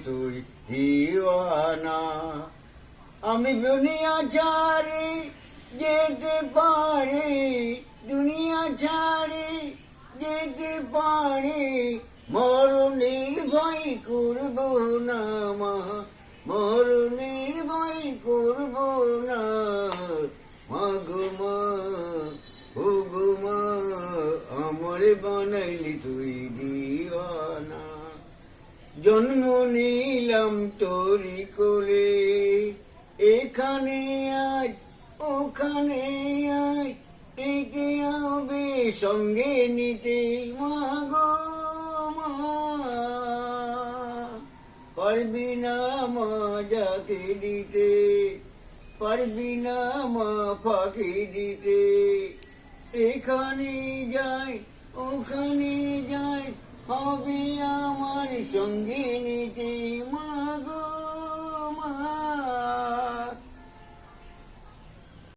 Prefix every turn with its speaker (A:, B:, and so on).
A: তুই দিওয়ানা। আমি দুনিয়া ছাড়ি যেতে পারি, দুনিয়া ছাড়ি যেতে পারি, মরণের ভয় করব না মা, মরণের ভয় করব না। মাগো মা, ও গো মা, আমার বানাইলি তুই দিওয়ানা। জন্ম নিলাম তোরি কোলে, এখানে আজ ওখানে আজ, একে হবে সঙ্গে নিতে। মাগো মা, পারবি না মা যাকে দিতে, পারবি না মা ফাঁকি দিতে। এখানে যাই ওখানে যাই, হবে আমার সঙ্গে নিতে।